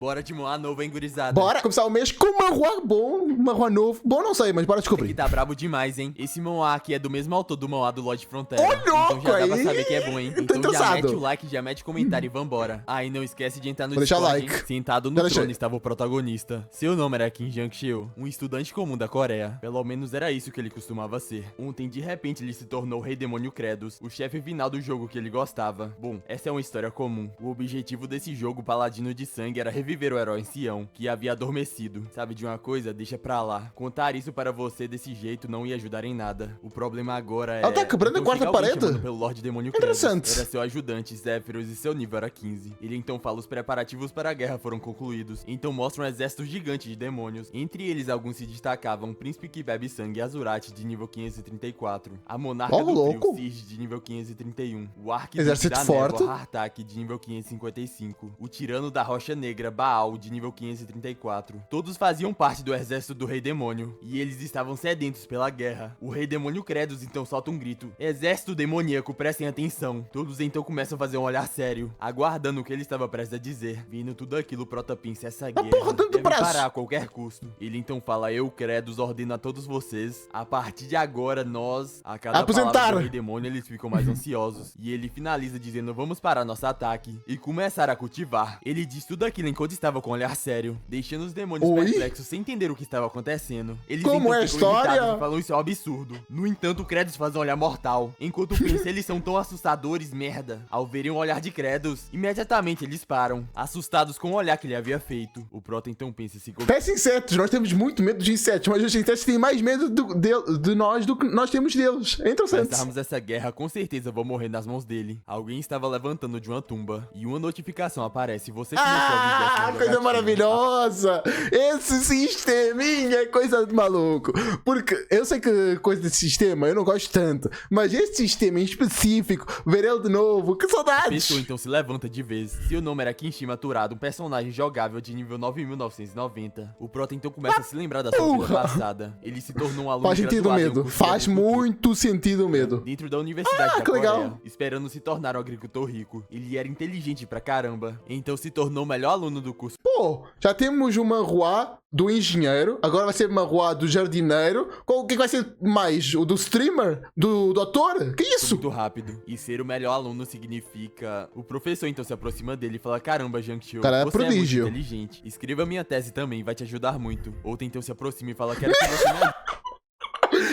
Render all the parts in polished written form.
Bora de Moá novo, hein, gurizada? Bora começar o mês com Manhwa bom, Manhwa novo. Bom, não sei, mas bora Esse descobrir. aqui tá brabo demais, hein? Esse Manhwa aqui é do mesmo autor do Manhwa do Lorde Frontera. Ô, Então louco, já dá pra aí. saber que é bom, hein? Tô Então já interessado. mete o like, já mete comentário e vambora. Ah, e não esquece de entrar no Vou deixar Discord, like. hein? Sentado Já no deixei. trono estava o protagonista. Seu nome era Kim Jang-chil, um estudante comum da Coreia. Pelo menos era isso que ele costumava ser. Ontem, de repente, ele se tornou o Rei Demônio Kratos, o chefe final do jogo que ele gostava. Bom, essa é uma história comum. O objetivo desse jogo, Paladino de Sangue, era reviver o herói ancião, que havia adormecido. Sabe de uma coisa? Deixa pra lá. Contar isso para você desse jeito não ia ajudar em nada. O problema agora é... Ela tá quebrando a Então quarta chega alguém parede? chamado pelo Lorde Demônio Kratos. Interessante. Era seu ajudante, Zephyros, e seu nível era 15. Ele então fala os preparativos para a guerra foram concluídos. Então mostra um exército gigante de demônios. Entre eles, alguns se destacavam: o Príncipe que bebe sangue, Azurate, de nível 534. A Monarca do louco. Frio, Sirge, de nível 531. O Arquiduque Exército da forte. Névoa, Hartak, de nível 555. O Tirano da Rocha Negra, Baal, de nível 534. Todos faziam parte do exército do Rei Demônio. E eles estavam sedentos pela guerra. O Rei Demônio Kratos então solta um grito: exército demoníaco, prestem atenção. Todos então começam a fazer um olhar sério, aguardando o que ele estava prestes a dizer. Vendo tudo aquilo, Prota pensa: essa guerra porra, tanto deve braço. parar a qualquer custo. Ele então fala: eu, Kratos, ordeno a todos vocês, a partir de agora nós, a cada Aposentar. palavra do Rei Demônio, eles ficam mais ansiosos. E ele finaliza dizendo: vamos parar nosso ataque e começar a cultivar. Ele diz tudo aquilo enquanto estava com um olhar sério, deixando os demônios Oi? perplexos sem entender o que estava acontecendo. Eles Como então é a ficam história? irritados e falam: isso é um absurdo. No entanto, Kratos faz um olhar mortal. Enquanto pensa: eles são tão assustadores, merda. Ao verem o olhar de Kratos, imediatamente eles param, assustados com o olhar que ele havia feito. O Prota então pensa: se Peça insetos, nós temos muito medo de insetos, mas os insetos têm mais medo de nós do que nós temos deles. É interessante. começarmos essa guerra, com certeza vou morrer nas mãos dele. Alguém estava levantando de uma tumba e uma notificação aparece: você começou a viver essa Ah, coisa jogatina. maravilhosa! Esse sisteminha é coisa de maluco. Porque eu sei que coisa desse sistema eu não gosto tanto, mas esse sistema em específico, ver ele de novo, que A saudades! pessoa então se levanta de vez. Seu nome era Kinshima Turado, um personagem jogável de nível 9990. O Prota então começa a se lembrar da sua vida Porra. passada. Ele se tornou um aluno Faz sentido o graduado em um medo, curso de faz agricultura muito sentido o medo. dentro da Universidade da que legal. Coreia, esperando se tornar um agricultor rico. Ele era inteligente pra caramba, então se tornou o melhor aluno do curso. Pô, já temos uma rua do engenheiro, agora vai ser uma rua do jardineiro. O que vai ser mais? O do streamer? Do ator? Que isso? Muito rápido. E ser o melhor aluno significa... O professor então se aproxima dele e fala: caramba, Jang-chul, Cara, é você prodígio. é muito inteligente. Escreva minha tese também, vai te ajudar muito. Outra então se aproxima e fala: quero que você me ajude.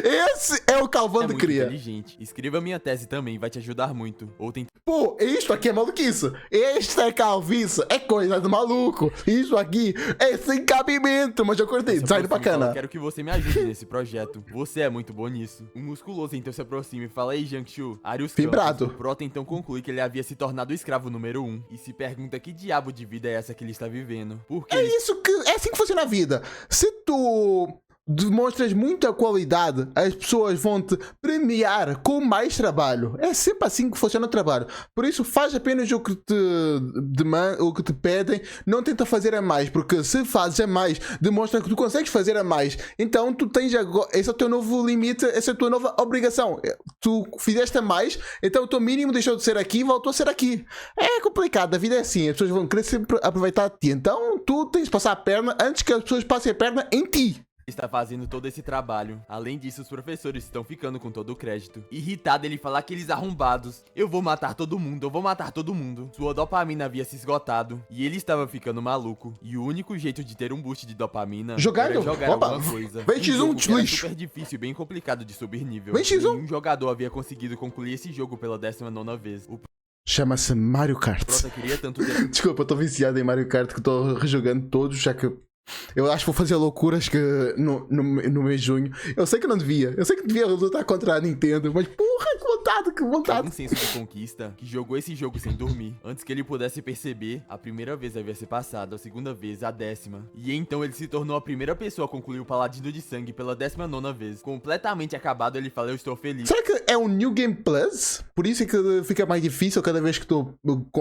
Esse é o Calvão É de muito cria. inteligente. Escreva minha tese também, vai te ajudar muito. Outra Pô, isto aqui é maluquice. Isto é calvície. É coisa de maluco. Isso aqui é sem cabimento. Mas eu cortei. se Design aproxima e fala: bacana. quero que você me ajude nesse projeto. Você é muito bom nisso. O musculoso então se aproxima e fala: ei, Jang-chul, Arius Vibrado. Campos. O Prota então conclui que ele havia se tornado o escravo número 1 e se pergunta que diabo de vida é essa que ele está vivendo. Porque É isso que... É assim que funciona a vida. Se tu demonstras muita qualidade, as pessoas vão te premiar com mais trabalho. É sempre assim que funciona o trabalho. Por isso, faz apenas o que o que te pedem. Não tenta fazer a mais, porque se fazes a mais, demonstra que tu consegues fazer a mais. Então, tu tens agora... Esse é o teu novo limite, essa é a tua nova obrigação. Tu fizeste a mais, então o teu mínimo deixou de ser aqui e voltou a ser aqui. É complicado, a vida é assim. As pessoas vão querer sempre aproveitar de ti. Então, tu tens de passar a perna antes que as pessoas passem a perna em ti. está fazendo todo esse trabalho. Além disso, os professores estão ficando com todo o crédito. Irritado, ele fala: aqueles arrombados, eu vou matar todo mundo, eu vou matar todo mundo. Sua dopamina havia se esgotado e ele estava ficando maluco. E o único jeito de ter um boost de dopamina Jogando? era jogar Opa, alguma coisa. vem Um X1, jogo que era lixo. super difícil e bem complicado de subir nível. Vem X1. Nenhum jogador havia conseguido concluir esse jogo pela 19ª vez. O Chama-se Mario Kart. Prota queria tanto ter... Desculpa, eu tô viciado em Mario Kart, que eu tô rejogando todos, já que eu acho que vou fazer loucuras que no mês de junho. Eu sei que não devia. Eu sei que devia lutar contra a Nintendo, mas porra, que vontade, que vontade. um senso de conquista que jogou esse jogo sem dormir. Antes que ele pudesse perceber, a primeira vez havia se passado, a segunda vez, a 10ª. E então ele se tornou a primeira pessoa a concluir o Paladino de Sangue pela 19ª vez. Completamente acabado, ele fala: eu estou feliz. Será que é um New Game Plus? Por isso é que fica mais difícil cada vez que tu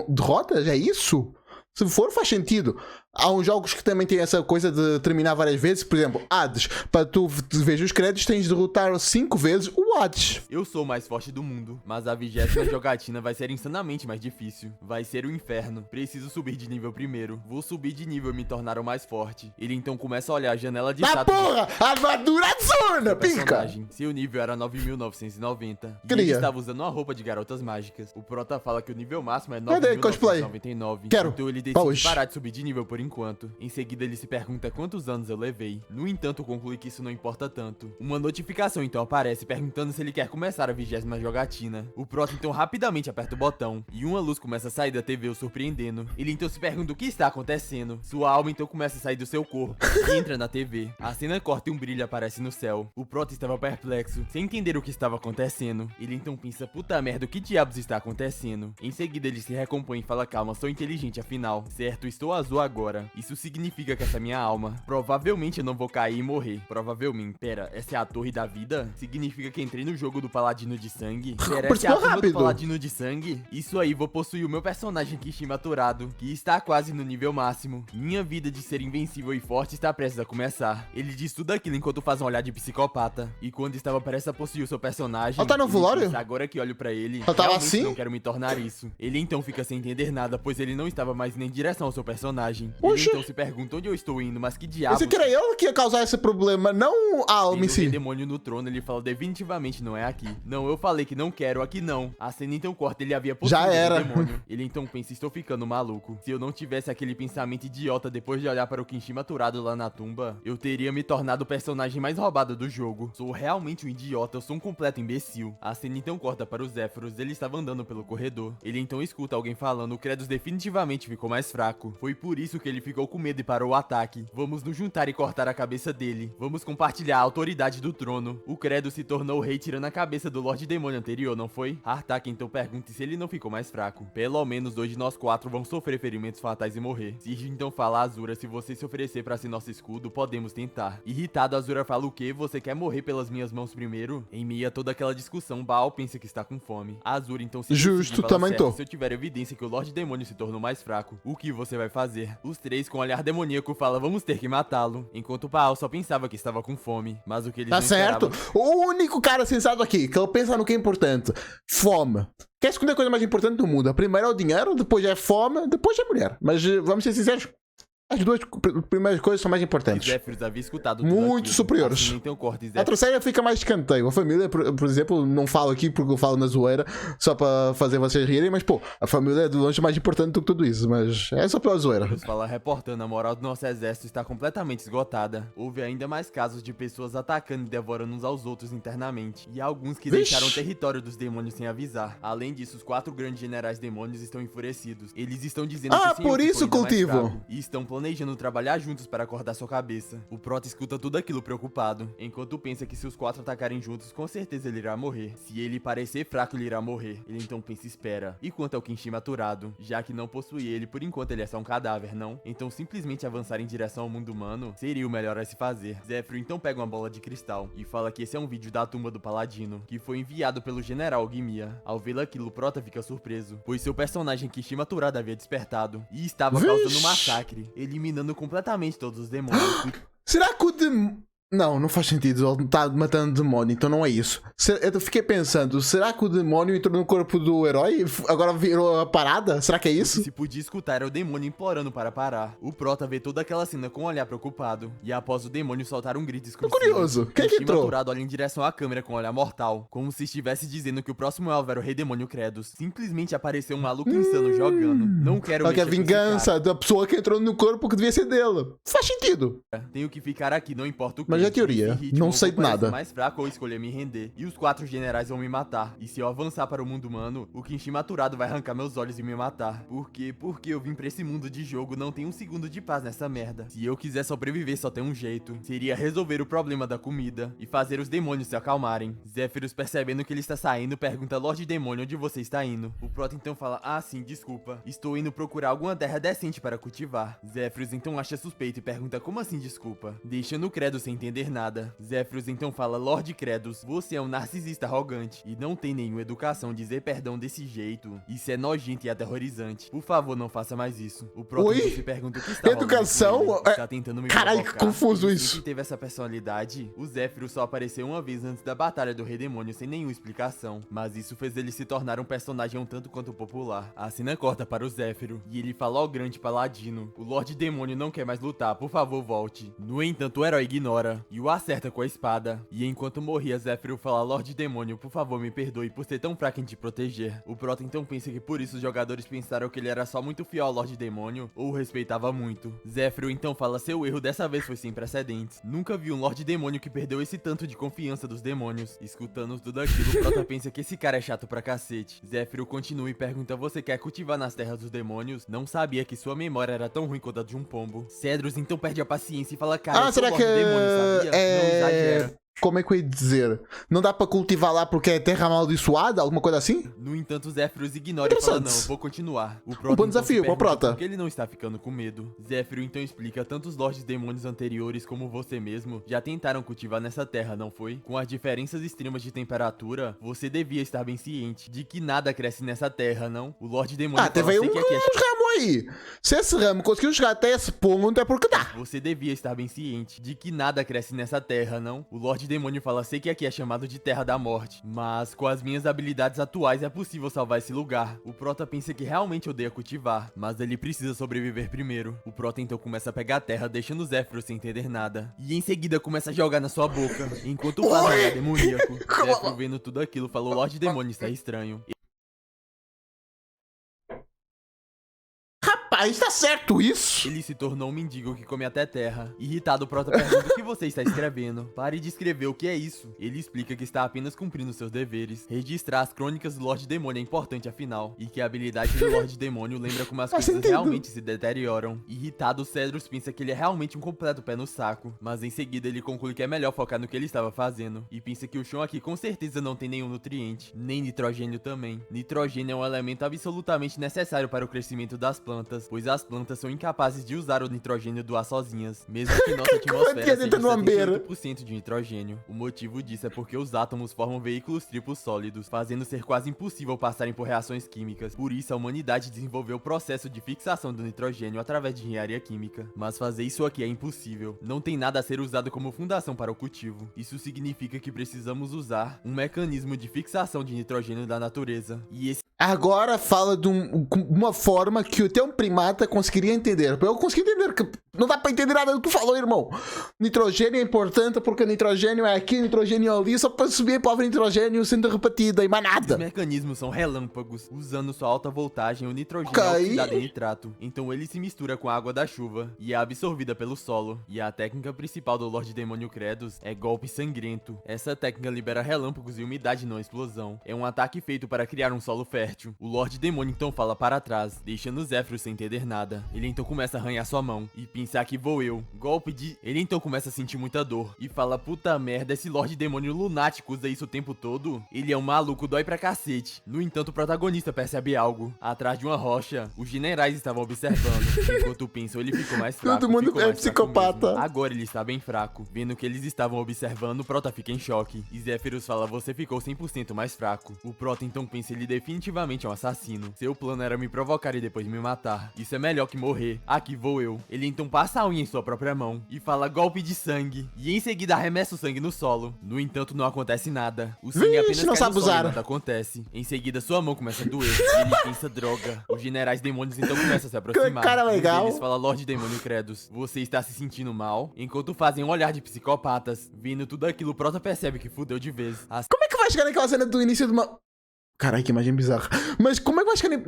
derrotas? É isso? Se for, faz sentido. há uns jogos que também tem essa coisa de terminar várias vezes. Por exemplo, Hades. Para tu ver os créditos, tens de derrotar 5 vezes o Hades. Eu sou o mais forte do mundo, mas a 20ª jogatina vai ser insanamente mais difícil. Vai ser o inferno. Preciso subir de nível primeiro. Vou subir de nível e me tornar o mais forte. Ele então começa a olhar a janela de Tá porra! Armadura zona, pica! Seu nível era 9.990. E Queria. ele estava usando uma roupa de garotas mágicas. O Prota fala que o nível máximo é Cadê cosplay? 9.999. Quero. Então ele Pra decide hoje. parar de subir de nível por enquanto. Em seguida ele se pergunta quantos anos eu levei. No entanto, conclui que isso não importa tanto. Uma notificação então aparece perguntando se ele quer começar a 20ª jogatina. O Prota então rapidamente aperta o botão e uma luz começa a sair da TV o surpreendendo. Ele então se pergunta o que está acontecendo. Sua alma então começa a sair do seu corpo e entra na TV. A cena corta e um brilho aparece no céu. O Prota estava perplexo, sem entender o que estava acontecendo. Ele então pensa, puta merda, o que diabos está acontecendo? Em seguida ele se recompõe e fala, calma, sou inteligente afinal. Certo, estou azul agora. Isso significa que essa minha alma. Provavelmente eu não vou cair e morrer. Provavelmente. Pera, essa é a torre da vida? Significa que entrei no jogo do paladino de sangue? Pera, essa é a turma do paladino de sangue? Isso aí, vou possuir o meu personagem Kishima aturado, que está quase no nível máximo. Minha vida de ser invencível e forte está prestes a começar. Ele diz tudo aquilo enquanto faz um olhar de psicopata. E quando estava prestes a possuir o seu personagem, Ela tá no velório? Agora que olho pra ele, ela tava realmente assim? não quero me tornar isso. Ele então fica sem entender nada, pois ele não estava mais nem em direção ao seu personagem. Oxi. Ele então se pergunta onde eu estou indo, mas que diabos. Esse que era eu que ia causar esse problema, não a alma em Tem si. um demônio no trono, ele fala definitivamente não é aqui. Não, eu falei que não quero, aqui não. A cena então corta, ele havia possuído Já era. o demônio. Ele então pensa, estou ficando maluco. Se eu não tivesse aquele pensamento idiota depois de olhar para o Kishima aturado lá na tumba, eu teria me tornado o personagem mais roubado do jogo. Sou realmente um idiota, eu sou um completo imbecil. A cena então corta para os Zéfiros, ele estava andando pelo corredor. Ele então escuta alguém falando, o Kratos definitivamente ficou mais fraco. Foi por isso que ele ficou com medo e parou o ataque. Vamos nos juntar e cortar a cabeça dele. Vamos compartilhar a autoridade do trono. O Kratos se tornou o rei tirando a cabeça do Lorde Demônio anterior, não foi? Artak então pergunta se ele não ficou mais fraco. Pelo menos 2 de nós 4 vão sofrer ferimentos fatais e morrer. Sirge então fala a Azura, se você se oferecer pra ser nosso escudo, podemos tentar. Irritado, Azura fala o quê? Você quer morrer pelas minhas mãos primeiro? Em meio a toda aquela discussão, Baal pensa que está com fome. A Azura então se Justo, fala, também certo, tô. se eu tiver evidência que o Lorde Demônio se tornou mais fraco, o que você vai fazer? Os três com um olhar demoníaco fala, vamos ter que matá-lo. Enquanto Baal só pensava que estava com fome, mas o que eles Tá não certo? esperavam... O único cara sensato aqui, que ele pensa no que é importante. Fome. Quer esconder a coisa mais importante do mundo? A primeira é o dinheiro, depois é fome, depois é mulher. Mas vamos ser sinceros, as duas primeiras coisas são mais importantes. Zéfiros havia escutado tudo Muito aquilo. superiores. Assim, então corta e A Zéfiros terceira fica mais de escanteio. A família, por exemplo, não falo aqui porque eu falo na zoeira, só para fazer vocês rirem, mas pô, a família é de longe mais importante do que tudo isso, mas é só pela zoeira. fala reportando, a moral do nosso exército está completamente esgotada. Houve ainda mais casos de pessoas atacando e devorando uns aos outros internamente. E alguns que Vixe. deixaram o território dos demônios sem avisar. Além disso, os 4 grandes generais demônios estão enfurecidos. Eles estão dizendo Ah, que o por Senhor isso ficou ainda mais cultivo. fraco e estão planejando trabalhar juntos para acordar sua cabeça. O Prota escuta tudo aquilo preocupado, enquanto pensa que se os 4 atacarem juntos, com certeza ele irá morrer. Se ele parecer fraco, ele irá morrer. Ele então pensa e espera. E quanto ao Kishima aturado, já que não possui ele, por enquanto ele é só um cadáver, não? Então simplesmente avançar em direção ao mundo humano seria o melhor a se fazer. Zéfiro então pega uma bola de cristal e fala que esse é um vídeo da tumba do paladino, que foi enviado pelo general Gimia. Ao ver aquilo, o Prota fica surpreso, pois seu personagem Kishima aturado havia despertado e estava causando um massacre, eliminando completamente todos os demônios. Será que o demônio... Não faz sentido, ele está matando demônio, então não é isso. Eu fiquei pensando, será que o demônio entrou no corpo do herói e agora virou a parada? Será que é O isso? que se podia escutar era o demônio implorando para parar. O Prota vê toda aquela cena com um olhar preocupado, e após o demônio soltar um grito Tô exclusivo, curioso, quem é que Kishima entrou? aturado olha em direção à câmera com um olhar mortal, como se estivesse dizendo que o próximo alvo era o rei demônio Kratos. Simplesmente apareceu um maluco insano jogando. Não quero Só que a mexer com esse vingança da pessoa que entrou no corpo que devia ser dele. Faz sentido. cara. Tenho que ficar aqui, não importa o que. Mas é teoria, Nesse ritmo, não eu sei vou de nada. parecer mais fraco ou escolher me render. E os 4 generais vão me matar. E se eu avançar para o mundo humano, o Kishima aturado vai arrancar meus olhos e me matar. Por quê? Porque eu vim pra esse mundo de jogo, não tem um segundo de paz nessa merda. Se eu quiser sobreviver, só tem um jeito. Seria resolver o problema da comida e fazer os demônios se acalmarem. Zéfiros, percebendo que ele está saindo, pergunta, Lorde Demônio, onde você está indo? O Prota então fala, ah sim, desculpa. Estou indo procurar alguma terra decente para cultivar. Zéfiros então acha suspeito e pergunta, como assim desculpa? Deixando o Kratos sem entender entender nada. Zéfiros então fala: Lord Kredus, você é um narcisista arrogante e não tem nenhuma educação. Dizer perdão desse jeito, isso é nojento e aterrorizante. Por favor, não faça mais isso. O Prótomo se pergunta o que está Educação? rolando com ele. Está tentando me Caralho, que provocar. confuso Ele isso. sempre teve essa personalidade. O Zéfiro só apareceu uma vez antes da batalha do Rei Demônio sem nenhuma explicação, mas isso fez ele se tornar um personagem um tanto quanto popular. A cena corta para o Zéfiro e ele fala ao grande paladino: o Lorde Demônio não quer mais lutar, por favor volte. No entanto, o herói ignora e o acerta com a espada. E enquanto morria, Zéfiro fala: Lorde Demônio, por favor me perdoe por ser tão fraco em te proteger. O Proto então pensa que por isso os jogadores pensaram que ele era só muito fiel ao Lorde Demônio ou o respeitava muito. Zéfiro então fala: seu erro dessa vez foi sem precedentes. Nunca vi um Lorde Demônio que perdeu esse tanto de confiança dos demônios. Escutando tudo aquilo, o Prota pensa que esse cara é chato pra cacete. Zéfiro continua e pergunta: você quer cultivar nas terras dos demônios? Não sabia que sua memória era tão ruim quanto a de um pombo. Cedros então perde a paciência e fala: cara, eu sou será Lorde que Demônio, sabia? Não exagera. Como é que eu ia dizer? Não dá pra cultivar lá porque é terra amaldiçoada? Alguma coisa assim? No entanto, Zéfiros ignora e fala: não, eu vou continuar. O Prota bom desafio, então se Prota. pergunta por que ele não está ficando com medo. Zéfiro então explica: tanto os Lordes Demônios anteriores como você mesmo já tentaram cultivar nessa terra, não foi? Com as diferenças extremas de temperatura, você devia estar bem ciente de que nada cresce nessa terra, não? O Lorde Demônio teve aí fala: sei que aqui é ramo aí. Se esse ramo conseguiu chegar até esse ponto, é porque dá. Você devia estar bem ciente de que nada cresce nessa terra, não? O Lorde Demônio fala: sei que aqui é chamado de Terra da Morte, mas com as minhas habilidades atuais é possível salvar esse lugar. O Prota pensa que realmente odeia cultivar, mas ele precisa sobreviver primeiro. O Prota então começa a pegar a terra, deixando o Zéfiro sem entender nada. E em seguida começa a jogar na sua boca, enquanto o plasma é demoníaco. Zéfiro, vendo tudo aquilo, falou: Lorde Demônio está estranho. Rapaz, tá certo isso? Ele se tornou um mendigo que come até terra. Irritado, o Prota pergunta: o que você está escrevendo? Pare de escrever, o que é isso? Ele explica que está apenas cumprindo seus deveres. Registrar as crônicas do Lorde Demônio é importante, afinal, e que a habilidade do Lorde Demônio lembra como as coisas realmente se deterioram. Irritado, Cedros pensa que ele é realmente um completo pé no saco, mas em seguida ele conclui que é melhor focar no que ele estava fazendo, e pensa que o chão aqui com certeza não tem nenhum nutriente, nem nitrogênio também. Nitrogênio é um elemento absolutamente necessário para o crescimento das plantas, pois as plantas são incapazes de usar o nitrogênio do ar sozinhas, mesmo que nossa atmosfera seja 78% de nitrogênio. O motivo disso é porque os átomos formam veículos triplos sólidos, fazendo ser quase impossível passarem por reações químicas. Por isso, a humanidade desenvolveu o processo de fixação do nitrogênio através de engenharia química. Mas fazer isso aqui é impossível. Não tem nada a ser usado como fundação para o cultivo. Isso significa que precisamos usar um mecanismo de fixação de nitrogênio da natureza. E esse agora fala de uma forma que até um primata conseguiria entender. Eu consegui entender que não dá pra entender nada do que tu falou, irmão. Nitrogênio é importante porque nitrogênio é aqui, nitrogênio é ali, só pra subir a palavra nitrogênio sendo repetida e mais nada. Os mecanismos são relâmpagos. Usando sua alta voltagem, o nitrogênio é oxidado em nitrato. Então ele se mistura com a água da chuva e é absorvida pelo solo. E a técnica principal do Lorde Demônio Kredus é golpe sangrento. Essa técnica libera relâmpagos e umidade não explosão. É um ataque feito para criar um solo fértil. O Lorde Demônio então fala para trás, deixando Zéfiro sem entender nada. Ele então começa a arranhar sua mão e pensar que vou eu. Golpe de... Ele então começa a sentir muita dor e fala: puta merda, esse Lorde Demônio lunático usa isso o tempo todo? Ele é um maluco, dói pra cacete. No entanto, o protagonista percebe algo. Atrás de uma rocha, os generais estavam observando. Enquanto pensam, ele ficou mais fraco. Todo mundo é psicopata. Agora ele está bem fraco. Vendo que eles estavam observando, o Prota fica em choque. E Zéfiros fala: você ficou 100% mais fraco. O Prota então pensa: ele definitivamente é um assassino. Seu plano era me provocar e depois me matar. Isso é melhor que morrer. Aqui vou eu. Ele então passa a unha em sua própria mão e fala: golpe de sangue. E em seguida arremessa o sangue no solo. No entanto, não acontece nada. O sangue apenas não cai sabe no solo usar. e nada acontece. Em seguida, sua mão começa a doer. E ele pensa: droga. Os generais demônios então começam a se aproximar. Cara legal. Eles falam: Lorde Demônio Kredus, você está se sentindo mal? Enquanto fazem um olhar de psicopatas. Vendo tudo aquilo, o Prota percebe que fudeu de vez. Como é que vai chegar naquela cena do início de uma... Caralho, que imagem bizarra. Mas como é que vai chegar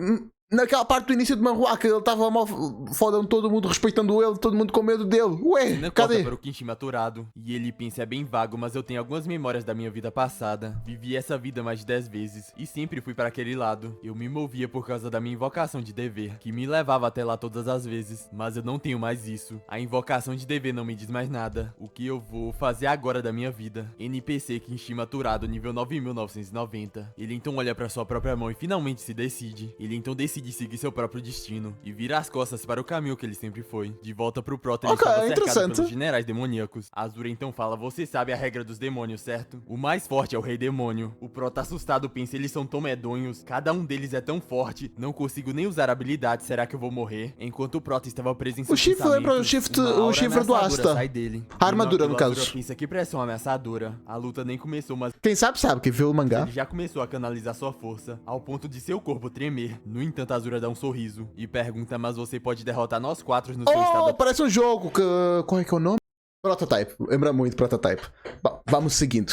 naquela parte do início de Manhua, que ele tava mal fodendo todo mundo, respeitando ele, todo mundo com medo dele? Ué, cadê? Para o Kenshin aturado. E ele pensa: é bem vago, mas eu tenho algumas memórias da minha vida passada. Vivi essa vida mais de 10 vezes e sempre fui para aquele lado. Eu me movia por causa da minha invocação de dever, que me levava até lá todas as vezes. Mas eu não tenho mais isso. A invocação de dever não me diz mais nada. O que eu vou fazer agora da minha vida? NPC Kenshin aturado, nível 9990. Ele então olha para sua própria mão e finalmente se decide. Ele então decide decide seguir seu próprio destino e vira as costas para o caminho que ele sempre foi. De volta pro Prota, ele Ok, estava cercado interessante. pelos generais demoníacos. Azura então fala: você sabe a regra dos demônios, certo? O mais forte é o rei demônio. O Prota, assustado, pensa: eles são tão medonhos, cada um deles é tão forte, não consigo nem usar habilidade, será que eu vou morrer? Enquanto o Prota estava preso em seus O chifre lembra o pensamentos, chifre do ameaçadora Asta. sai dele. A armadura, no Azura caso. pensa: que pressão ameaçadora. A luta nem começou, mas Quem sabe que viu o mangá. ele já começou a canalizar sua força, ao ponto de seu corpo tremer. No entanto, Azura dá um sorriso e pergunta: mas você pode derrotar nós quatro no seu estado Parece um jogo. Qual é que é o nome? Prototype. Lembra muito Prototype. Vamos seguindo.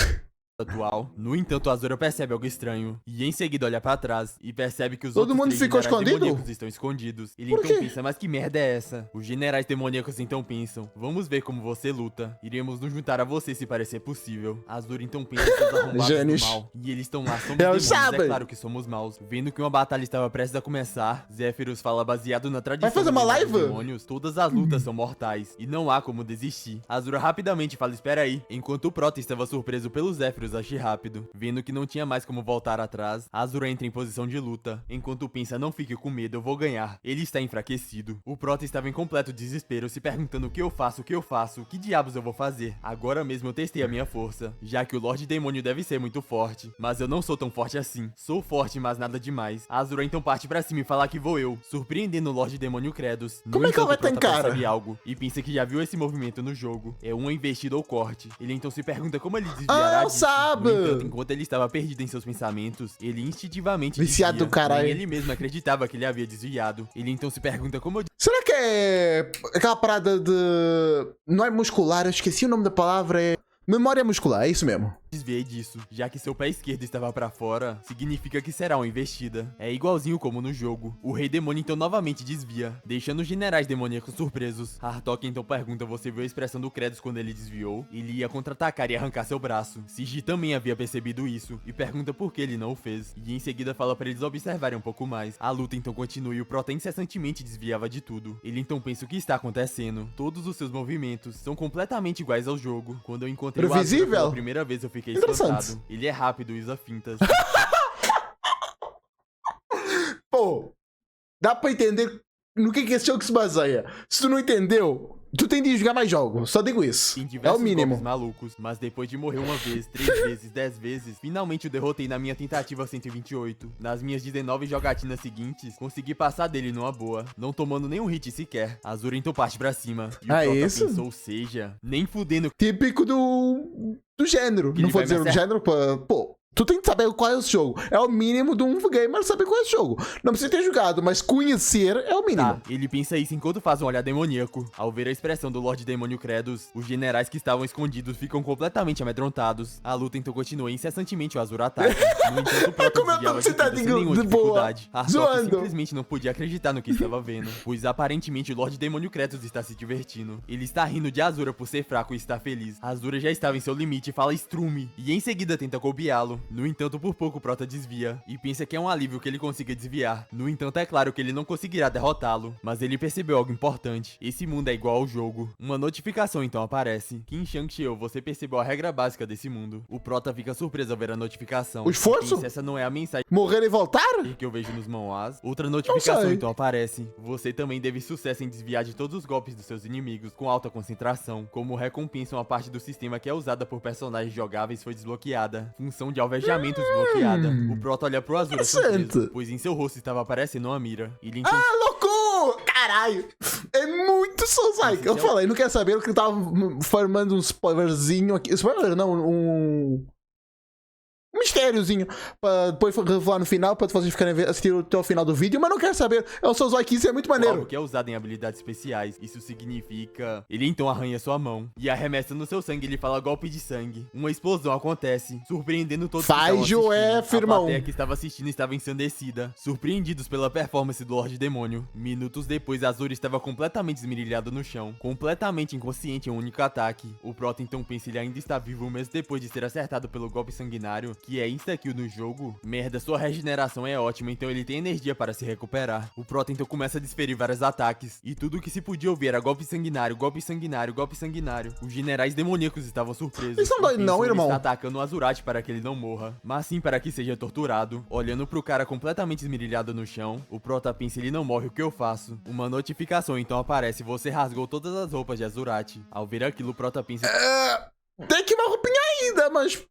atual. No entanto, Azura percebe algo estranho e em seguida olha pra trás e percebe que os Todo outros mundo três ficou generais escondido? demoníacos estão escondidos. Ele Por então quê? pensa: mas que merda é essa? Os generais demoníacos então pensam: vamos ver como você luta. Iremos nos juntar a você se parecer possível. Azura então pensa: seus arrombados Gênios. do mal. E eles estão lá, somos Eles demônios, sabem. é claro que somos maus. Vendo que uma batalha estava prestes a começar, Zephyros fala, baseado na tradição fazer uma dos live? demônios, todas as lutas são mortais e não há como desistir. Azura rapidamente fala: espera aí. Enquanto o Prota estava surpreso pelos Zephyros agir rápido, vendo que não tinha mais como voltar atrás, Azura entra em posição de luta. Enquanto pensa: não fique com medo, eu vou ganhar. Ele está enfraquecido. O Prota estava em completo desespero, se perguntando: o que eu faço, que diabos eu vou fazer? Agora mesmo eu testei a minha força, já que o Lorde Demônio deve ser muito forte, mas eu não sou tão forte assim. Sou forte, mas nada demais. Azura então parte pra cima e fala que vou eu, surpreendendo o Lorde Demônio Credos. No Como é que ela entanto, vai o Prota tancar? percebe algo e pensa que já viu esse movimento no jogo. É uma investida ou corte. Ele então se pergunta como ele desviará disso. sabe! No entanto, enquanto ele estava perdido em seus pensamentos, ele instintivamente Viciado desvia. do caralho. Nem ele mesmo acreditava que ele havia desviado. Ele então se pergunta como eu Será que é aquela parada de... Não é muscular, eu esqueci o nome da palavra, é... Memória muscular, é isso mesmo. desviei disso, já que seu pé esquerdo estava pra fora, significa que será uma investida. É igualzinho como no jogo. O Rei Demônio então novamente desvia, deixando os generais demoníacos surpresos. Hartok então pergunta: você viu a expressão do Credos quando ele desviou? Ele ia contra-atacar e arrancar seu braço. Sigi também havia percebido isso, e pergunta por que ele não o fez. E em seguida fala para eles observarem um pouco mais. A luta então continua e o Prota incessantemente desviava de tudo. Ele então pensa: o que está acontecendo? Todos os seus movimentos são completamente iguais ao jogo. Quando eu encontrei o Azura Previsível. pela primeira vez, eu fiquei Interessante. espantado. Ele é rápido e usa fintas. Pô, dá pra entender no que esse jogo se baseia. Se tu não entendeu, tu tem de jogar mais jogos. Só digo isso. Tem É diversos o mínimo. golpes malucos, mas depois de morrer uma vez, 3 vezes, 10 vezes, finalmente o derrotei na minha tentativa 128. Nas minhas 19 jogatinas seguintes, consegui passar dele numa boa, não tomando nenhum hit sequer. Azura então parte pra cima. E o Prota isso? pensou: ou seja, nem fudendo. Típico do gênero. Que Não ele vou vai dizer me o gênero, pô. Tu tem que saber qual é o jogo. É o mínimo de um gamer saber qual é o jogo. Não precisa ter jogado, mas conhecer é o mínimo. Tá, ele pensa isso enquanto faz um olhar demoníaco. Ao ver a expressão do Lorde Demônio Credos, os generais que estavam escondidos ficam completamente amedrontados. A luta então continua incessantemente, o Azura ataca. No entanto, o Prota Como eu tô desviava de tudo sem sentadinho nenhuma de boa, dificuldade. Hartok zoando. simplesmente não podia acreditar no que estava vendo, pois aparentemente o Lorde Demônio Credos está se divertindo. Ele está rindo de Azura por ser fraco e está feliz. Azura já estava em seu limite e fala Strume, e em seguida tenta cobiá-lo. No entanto, por pouco o Prota desvia, e pensa que é um alívio que ele consiga desviar. No entanto, é claro que ele não conseguirá derrotá-lo, mas ele percebeu algo importante: esse mundo é igual ao jogo. Uma notificação então aparece: Kim Shang-Chiu, você percebeu a regra básica desse mundo. O Prota fica surpreso ao ver a notificação. O esforço? Pensa, essa não é a mensagem Morrer e voltar? que eu vejo nos manhwas. Outra notificação sei. então aparece: você também teve sucesso em desviar de todos os golpes dos seus inimigos com alta concentração. Como recompensa, uma parte do sistema que é usada por personagens jogáveis foi desbloqueada. Função de alvejamento desbloqueada. O Prota olha pro Azura surpreso, Interessante. pois em seu rosto estava aparecendo uma mira. Ele então Louco! Caralho! É muito Souls-like. Eu falei, não quer saber que eu tava formando um spoilerzinho aqui. Spoiler não, um mistériozinho pra depois revelar no final, pra vocês ficarem assistir até o final do vídeo, mas não quero saber. É o Souls-like, isso é muito algo maneiro. que é usado em habilidades especiais. Isso significa... Ele então arranha sua mão e arremessa no seu sangue. Ele fala golpe de sangue. Uma explosão acontece, surpreendendo todos Faz, que estavam Joé, assistindo. firmão. A plateia que estava assistindo estava ensandecida, surpreendidos pela performance do Lorde Demônio. Minutos depois, Azura estava completamente esmerilhado no chão, completamente inconsciente em um único ataque. O Prota então pensa: ele ainda está vivo mesmo depois de ser acertado pelo golpe sanguinário. que é insta-kill no jogo, merda, sua regeneração é ótima, então ele tem energia para se recuperar. O Prota então começa a desferir vários ataques, e tudo que se podia ouvir era golpe sanguinário, golpe sanguinário, golpe sanguinário. Os generais demoníacos estavam surpresos. Isso não dói não, irmão. Está atacando o Azurati para que ele não morra, mas sim para que seja torturado. Olhando pro cara completamente esmerilhado no chão, o Prota pensa: ele não morre, o que eu faço? Uma notificação então aparece: você rasgou todas as roupas de Azurati. Ao ver aquilo, o Prota pensa: tem que uma roupinha ainda, mas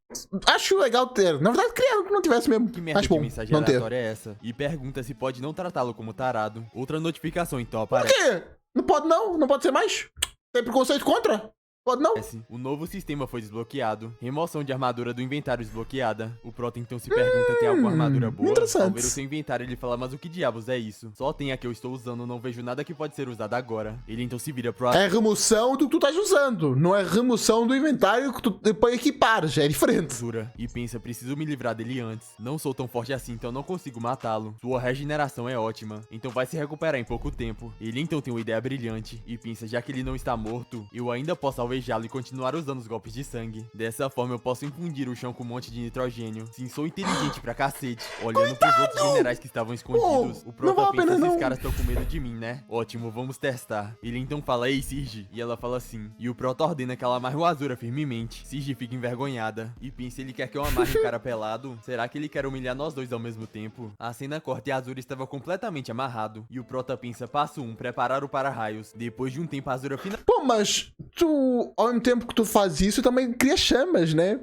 acho legal ter. Na verdade, queria que não tivesse mesmo. que merda Acho de bom mensagem não ter. aleatória é essa? E pergunta se pode não tratá-lo como tarado. Outra notificação então Por aparece. quê? Não pode não? Não pode ser mais? Tem preconceito contra? Pode não? O novo sistema foi desbloqueado. Remoção de armadura do inventário desbloqueada. O Prota então se pergunta: tem alguma armadura boa? Interessante. Ao ver o seu inventário, ele fala: mas o que diabos é isso? Só tem a que eu estou usando, não vejo nada que pode ser usado agora. Ele então se vira pro É remoção do que tu estás usando. Não é remoção do inventário que tu depois equipares. É diferente. Azura e pensa: preciso me livrar dele antes. Não sou tão forte assim, então não consigo matá-lo. Sua regeneração é ótima, então vai se recuperar em pouco tempo. Ele então tem uma ideia brilhante e pensa: já que ele não está morto, eu ainda posso alvejá-lo e continuar usando os golpes de sangue. Dessa forma eu posso infundir o chão com um monte de nitrogênio. Sim, sou inteligente pra cacete. Olhando pros outros generais que estavam escondidos, o Prota pensa: esses caras estão com medo de mim, né? Ótimo, vamos testar. Ele então fala: ei, Sirge. E ela fala sim. E o Prota ordena que ela amarre o Azura firmemente. Sirge fica envergonhada e pensa: ele quer que eu amarre o cara pelado? Será que ele quer humilhar nós dois ao mesmo tempo? A cena corta e a Azura estava completamente amarrado. E o Prota pensa: passo 1, preparar o para-raios. Depois de um tempo, a Azura Pô, mas tu, ao mesmo tempo que tu faz isso, também cria chamas, né?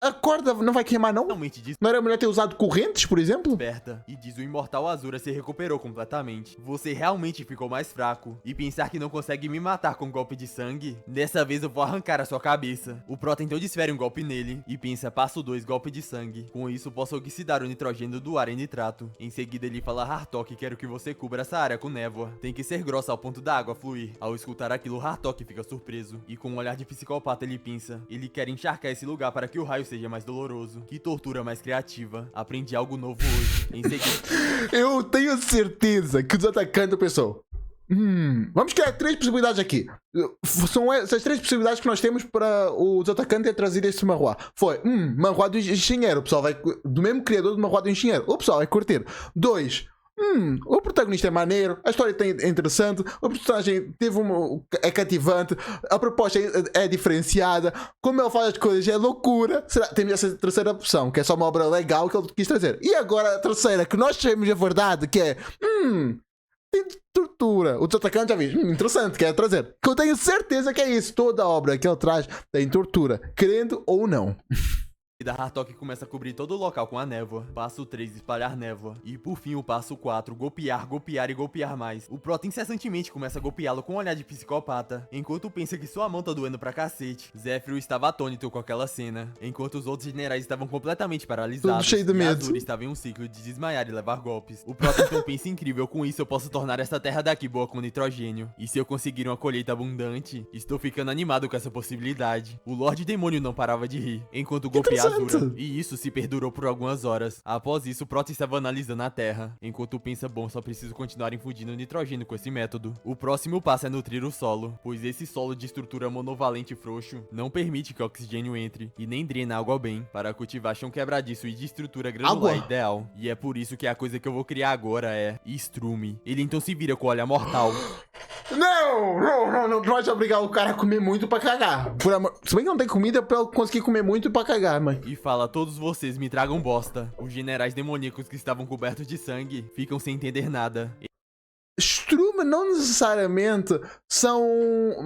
A corda não vai queimar, não? finalmente Não era melhor ter usado correntes, por exemplo? desperta e diz: o imortal Azura se recuperou completamente. Você realmente ficou mais fraco. E pensar que não consegue me matar com um golpe de sangue? Dessa vez eu vou arrancar a sua cabeça. O Prota então desfere um golpe nele e pensa: passo 2, golpe de sangue. Com isso posso oxidar o nitrogênio do ar em nitrato. Em seguida ele fala: Hartok, quero que você cubra essa área com névoa. Tem que ser grossa ao ponto da água fluir. Ao escutar aquilo, Hartok fica surpreso. E com um olhar de psicopata ele pensa: ele quer encharcar esse lugar para que o raio seja mais doloroso. Que tortura mais criativa. Aprendi algo novo hoje. Em seguida, Eu tenho certeza que os atacantes pensou: vamos criar 3 possibilidades aqui. São essas 3 possibilidades que nós temos para os atacantes ter trazido esse manhua. Foi, manhua do engenheiro. O pessoal vai, do mesmo criador do manhua do engenheiro. O pessoal vai curtir. 2, o protagonista é maneiro, a história é interessante, o personagem é cativante, a proposta é diferenciada, como ele faz as coisas é loucura. Tem essa terceira opção, que é só uma obra legal que ele quis trazer. E agora a terceira, que nós sabemos a verdade, que é tem tortura. O atacante já viu, interessante, quer trazer. Que eu tenho certeza que é isso. Toda obra que ele traz tem tortura, querendo ou não. da Hartok começa a cobrir todo o local com a névoa. Passo 3, espalhar névoa. E por fim o passo 4, golpear, golpear e golpear mais. O Prota incessantemente começa a golpeá-lo com um olhar de psicopata, enquanto pensa que sua mão tá doendo pra cacete. Zephyr estava atônito com aquela cena, enquanto os outros generais estavam completamente paralisados. Tudo cheio de e medo. Azura estava em um ciclo de desmaiar e levar golpes. O Prota então pensa: incrível, com isso eu posso tornar essa terra daqui boa com nitrogênio. E se eu conseguir uma colheita abundante, estou ficando animado com essa possibilidade. O Lorde Demônio não parava de rir, enquanto golpeava Azura. E isso se perdurou por algumas horas. Após isso, o Prota estava analisando a terra, enquanto pensa: bom, só preciso continuar infundindo nitrogênio com esse método. O próximo passo é nutrir o solo, pois esse solo de estrutura monovalente frouxo não permite que o oxigênio entre e nem drena água bem. Para cultivar chão quebradiço e de estrutura granular ideal. E é por isso que a coisa que eu vou criar agora é estrume. Ele então se vira com o olhar mortal. Não vai obrigar o cara a comer muito pra cagar. Se bem que não tem comida pra eu conseguir comer muito pra cagar, mãe. E fala: todos vocês me tragam bosta. Os generais demoníacos que estavam cobertos de sangue ficam sem entender nada. Estrume não necessariamente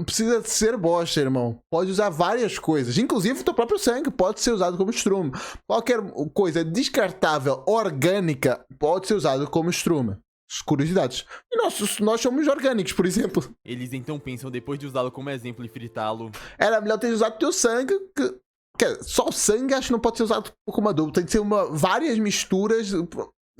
precisa de ser bosta, irmão. Pode usar várias coisas, inclusive o teu próprio sangue pode ser usado como estrume. Qualquer coisa descartável, orgânica, pode ser usado como estrume. Curiosidades. E nós somos orgânicos, por exemplo. Eles então pensam, depois de usá-lo como exemplo e fritá-lo: era melhor ter usado teu sangue, que só o sangue acho que não pode ser usado como adubo. Tem que ser várias misturas.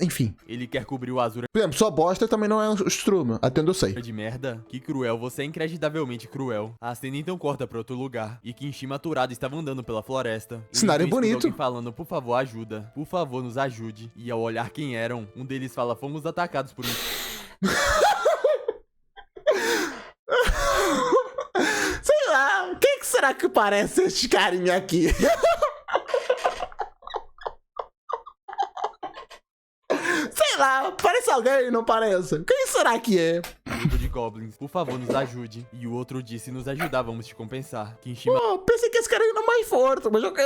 Enfim. Ele quer cobrir o Azura Por exemplo, só bosta também não é estrume, até onde eu sei. de merda. Que cruel, você é increditavelmente cruel. A cena então corta pra outro lugar, e Kenshin e Maturado estavam andando pela floresta. Cenário Então, bonito. alguém falando: por favor, ajuda. Por favor, nos ajude. E ao olhar quem eram, um deles fala: fomos atacados por um... Sei lá, quem que será que parece esses carinha aqui? Sei lá, parece alguém, não parece? Quem será que é? Grupo de goblins, por favor, nos ajude. E o outro disse: se nos ajudar, vamos te compensar. Kinshima, Pô, pensei que esse cara era mais forte, mas ok.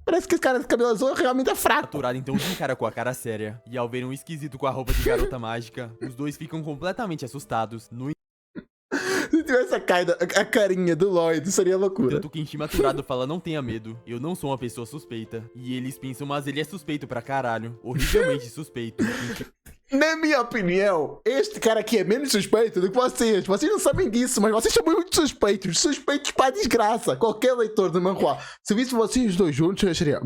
Parece que esse cara de cabelo azul realmente é fraco. capturado, então os encara com a cara séria. E ao ver um esquisito com a roupa de garota mágica, os dois ficam completamente assustados. No Se tivesse a carinha do Lloyd, seria loucura. entanto, Kinshima aturado fala: não tenha medo, eu não sou uma pessoa suspeita. E eles pensam: mas ele é suspeito pra caralho. Horrivelmente suspeito. Na minha opinião, este cara aqui é menos suspeito do que vocês. Vocês não sabem disso, mas vocês são muito suspeitos. Suspeitos para a desgraça. Qualquer leitor de manhua. Se visse vocês dois juntos, eu acharia,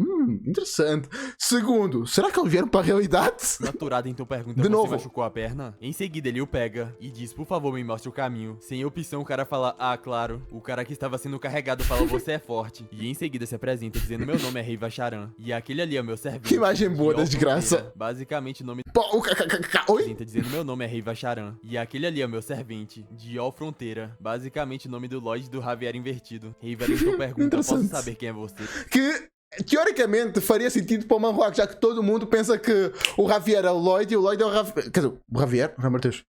interessante. Segundo, será que eles vieram para a realidade? O aturado então pergunta: De você novo. machucou a perna? Em seguida ele o pega e diz: por favor, me mostre o caminho. Sem opção, o cara fala: ah, claro. O cara que estava sendo carregado fala: você é forte. E em seguida se apresenta dizendo: meu nome é Rei Vacharan. E aquele ali é o meu servente. Que imagem boa da Diol desgraça. Fronteira. Basicamente o nome Pô, oi? apresenta dizendo: meu nome é Rei Vacharan. E aquele ali é o meu servente, Diol Fronteira. Basicamente o nome do Lloyd do Javier invertido. Rei então pergunta: posso Interessante. saber quem é você? Que teoricamente faria sentido para o manhua, já que todo mundo pensa que o Javier é o Lloyd e o Lloyd é o Javier. Quer dizer, o Javier? Oh, meu Deus.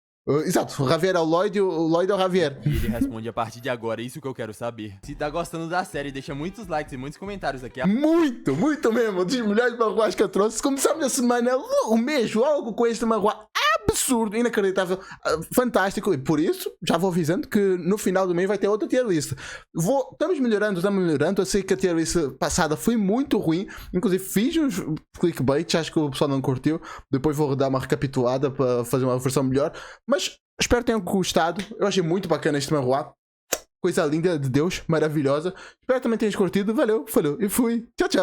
Exato, o Javier é o Lloyd e o Lloyd é o Javier. E ele responde: a partir de agora, é isso que eu quero saber. Se tá gostando da série, deixa muitos likes e muitos comentários aqui. Muito, muito mesmo. Dos melhores manhuas que eu trouxe. Começamos a semana, o mês, logo com este manhua absurdo, inacreditável, fantástico. E por isso, já vou avisando que no final do mês vai ter outra tier list. Estamos melhorando. Eu sei que a tier list passada foi muito ruim. Inclusive, fiz uns clickbait, acho que o pessoal não curtiu. Depois vou dar uma recapitulada para fazer uma versão melhor. Mas espero que tenham gostado. Eu achei muito bacana este manhua. Coisa linda de Deus, maravilhosa. Espero que também tenham curtido. Valeu, falou e fui. Tchau, tchau.